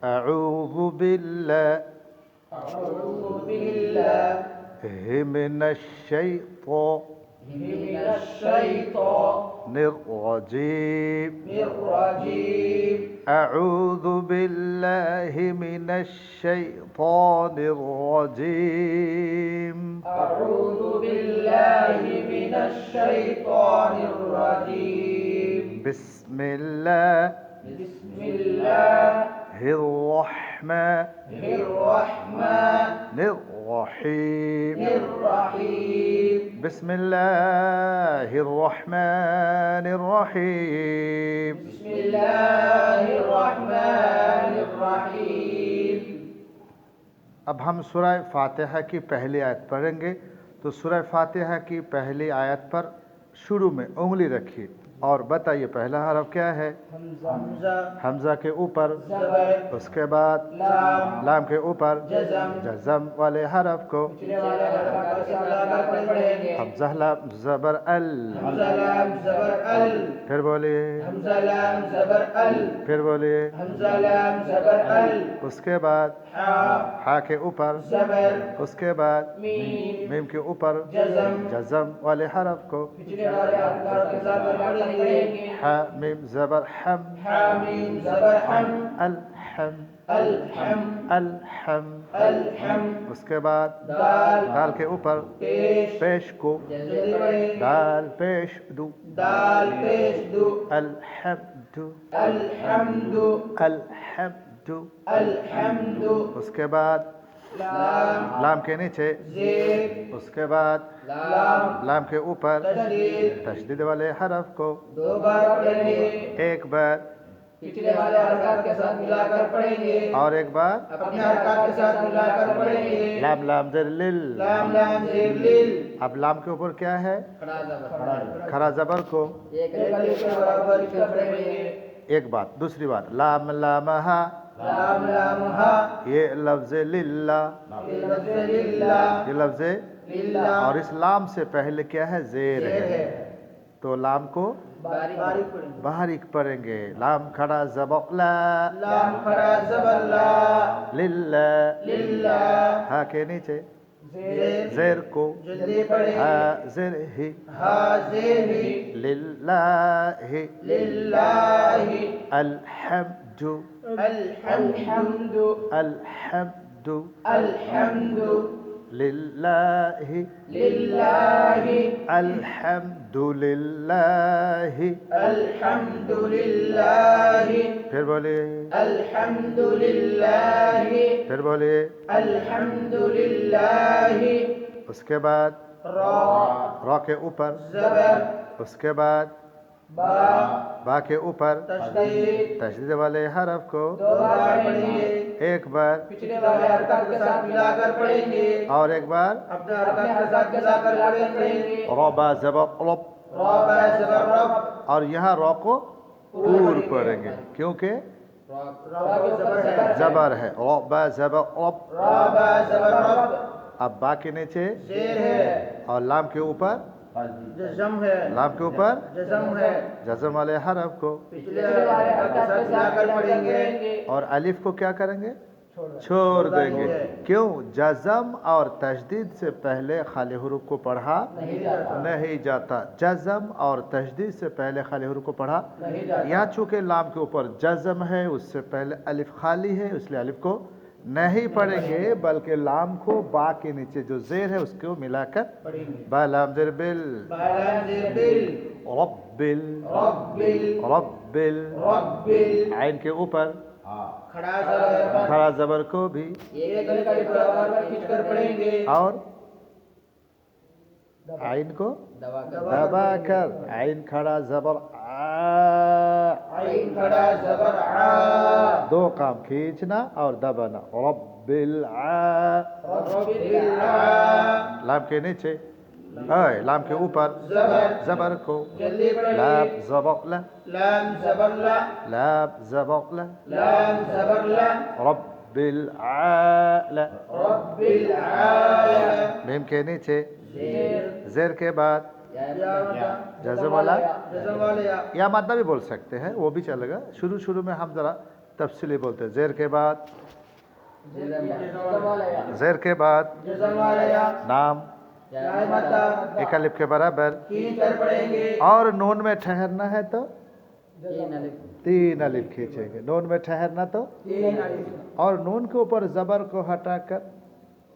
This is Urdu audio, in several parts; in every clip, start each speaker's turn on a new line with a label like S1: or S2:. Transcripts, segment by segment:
S1: أعوذ بالله من الشيطان الرجيم أعوذ بالله من الشيطان الرجيم بسم الله الرحمن الرحيم بسم الله الرحمن الرحيم اب ہم سورہ فاتحہ کی پہلی آیت پڑھیں گے، تو سورہ فاتحہ کی پہلی آیت پر شروع میں انگلی رکھیے اور بتائیے پہلا حرف کیا ہے؟ حمزہ کے اوپر، اس کے بعد لام کے اوپر جزم والے حرف کو، حمزہ لام زبر ال، پھر بولیے، پھر بولیے، اس کے بعد ہا کے اوپر، اس کے بعد میم کے اوپر جزم والے حرف کو، حا میم زبر حم، الحم، الحم، اس کے بعد دال کے اوپر پیش کو، دال پیش دو، الحمد، الحمد، اس کے بعد لام کے نیچے، اس کے بعد لام کے اوپر تشدید والے حرف کو ایک بار
S2: پچھلے والے حرکات کے ساتھ ملا کر پڑھیں گے
S1: اور ایک بار
S2: اپنے حرکات کے ساتھ ملا کر پڑھیں گے۔
S1: لام لام زر لل،
S2: لام لام زیر لیل،
S1: اب لام کے اوپر کیا ہے؟
S2: کھڑا زبر،
S1: کھڑا زبر کو
S2: ایک الف کے برابر کر پڑھیں گے۔
S1: ایک بات، دوسری بات لام لام ہا،
S2: لام لام ہا،
S1: یہ لفظ للہ،
S2: یہ لفظ للہ،
S1: یہ لفظ
S2: للہ،
S1: اور اس لام سے پہلے کیا ہے؟ زیر ہے، تو لام کو
S2: باریک باریک پڑھیں گے۔
S1: باریک پڑھیں گے۔ لام کھڑا زبر لا،
S2: لام کھڑا زبر لا،
S1: للہ،
S2: للہ،
S1: ہا کے نیچے
S2: زیر،
S1: زیر کو،
S2: جلدی پڑھیں
S1: ہا
S2: گے۔
S1: زر ہی،
S2: ہا زیر ہی،
S1: للہ،
S2: للہ،
S1: الحمد،
S2: الحمد،
S1: الحمد،
S2: الحمد،
S1: للہ،
S2: للہ،
S1: الحمد للہ،
S2: الحمد للہ،
S1: پھر بولیے،
S2: الحمد للہ،
S1: پھر بولیے،
S2: الحمد للہ،
S1: اس کے بعد
S2: را،
S1: را کے اوپر،
S2: زبر،
S1: اس کے بعد
S2: با،
S1: با کے اوپر
S2: تشدید،
S1: تشدید والے حرف کو
S2: دو بار پڑھیں گے۔
S1: ایک بار
S2: پچھلے والے حرکات کے ساتھ ملا کر پڑھیں گے،
S1: اور ایک بار
S2: اپنے حرکات کے ساتھ ملا کر پڑھیں گے۔
S1: ربا زبر رب،
S2: را با زبر رب،
S1: اور یہاں را کو پور پڑھیں گے کیونکہ
S2: را کو زبر ہے،
S1: زبر ہے، ربا زبر رب۔
S2: را با زبر رب،
S1: اب با کے نیچے
S2: زیر ہے،
S1: اور لام کے اوپر،
S2: جزم ہے،
S1: لام کے اوپر
S2: جزم ہے،
S1: جزم والے حرف کو،
S2: پچھلے والے حرکات کے ساتھ ملا کر پڑھیں گے،
S1: اور الف کو کیا کریں گے؟ چھوڑ دیں گے۔ کیوں؟ جزم اور تشدید سے پہلے خالی حروف کو پڑھا نہیں جاتا، جزم اور تشدید سے پہلے خالی حروف کو پڑھا یہاں چونکہ لام کے اوپر جزم ہے، اس سے پہلے الف خالی ہے، اس لیے الف کو نہیں پڑھیں گے، بلکہ لام کو با کے نیچے جو زیر ہے اس کو ملا کر با لام زیر بل،
S2: بالام زیر بل،
S1: ربل،
S2: ربل،
S1: ربل،
S2: ربل،
S1: عین کے اوپر
S2: کھڑا زبر،
S1: کھڑا زبر کو بھی
S2: ایک الف کے برابر کھینچ کر پڑھیں گے،
S1: اور عین کو دبا کر، عین کھڑا زبر
S2: عین کھڑا زبر ع،
S1: دو کام کھینچنا اور دبانا، رب
S2: رب الع،
S1: لام کے نیچے لام کے اوپر زبر کو،
S2: جلدی پڑھیں
S1: لام
S2: گے،
S1: زبر لا،
S2: لام زبر لا،
S1: لام زبر لا،
S2: لام زبر لا،
S1: رب العال،
S2: رب العال،
S1: میم کے نیچے
S2: زیر،
S1: زیر کے بعد جزم والا
S2: جزم والا یا،
S1: یا مادہ بھی بول سکتے ہیں، وہ بھی چلے گا۔ شروع میں ہم ذرا تفصیلی بولتے ہیں. زیر کے بعد
S2: جزمالیا
S1: زیر کے بعد
S2: جزمالیا
S1: نام
S2: یا مدہ
S1: ایک الف کے برابر
S2: کھینچ کر پڑھیں گے.
S1: اور نون میں ٹھہرنا ہے تو
S2: تین الف
S1: 3 الف کھینچیں گے. نون میں ٹھہرنا تو
S2: تین الف
S1: اور نون کے اوپر زبر کو ہٹا کر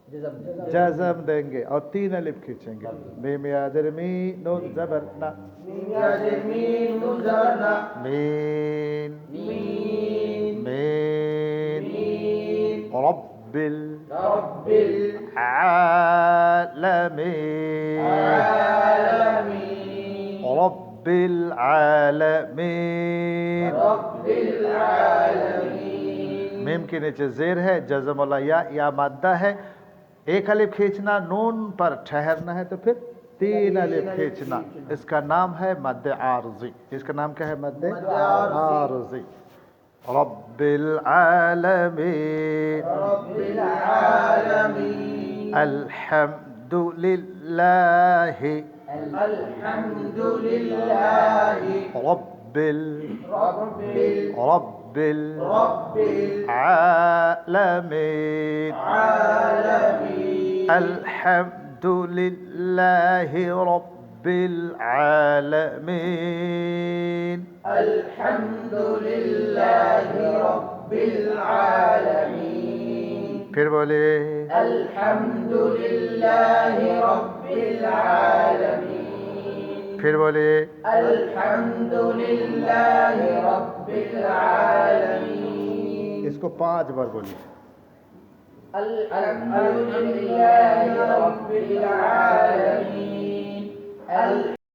S2: جزم
S1: جزم دیں گے اور 3 الف کھینچیں گے. میم یا زر می نون زبر نا
S2: میم یا زیر میم نون زبر نا
S1: مین
S2: مین
S1: مین
S2: مین
S1: رب
S2: رب
S1: العالمین
S2: العالمین
S1: رب العالمین.
S2: رب العالمین.
S1: میم کے نیچے زیر ہے. جزم والا یا مادہ ہے. ایک الف کھینچنا, نون پر ٹھہرنا ہے تو پھر 3 الف کھینچنا. اس کا نام ہے مد عارضی. اس کا نام کیا ہے؟ مد عارضی. رب العالمین
S2: رب العالمین.
S1: الحمد للہ
S2: الحمد للہ
S1: رب
S2: رب
S1: العالمین.
S2: العالمین.
S1: الحمد للہ رب العالمین.
S2: الحمد للہ رب العالمین.
S1: پھر بولے
S2: الحمد للہ رب العالمین.
S1: پھر بولے
S2: الحمد للہ رب العالمین.
S1: اس کو 5 بار بولیے.
S2: الحمد للہ رب العالمین.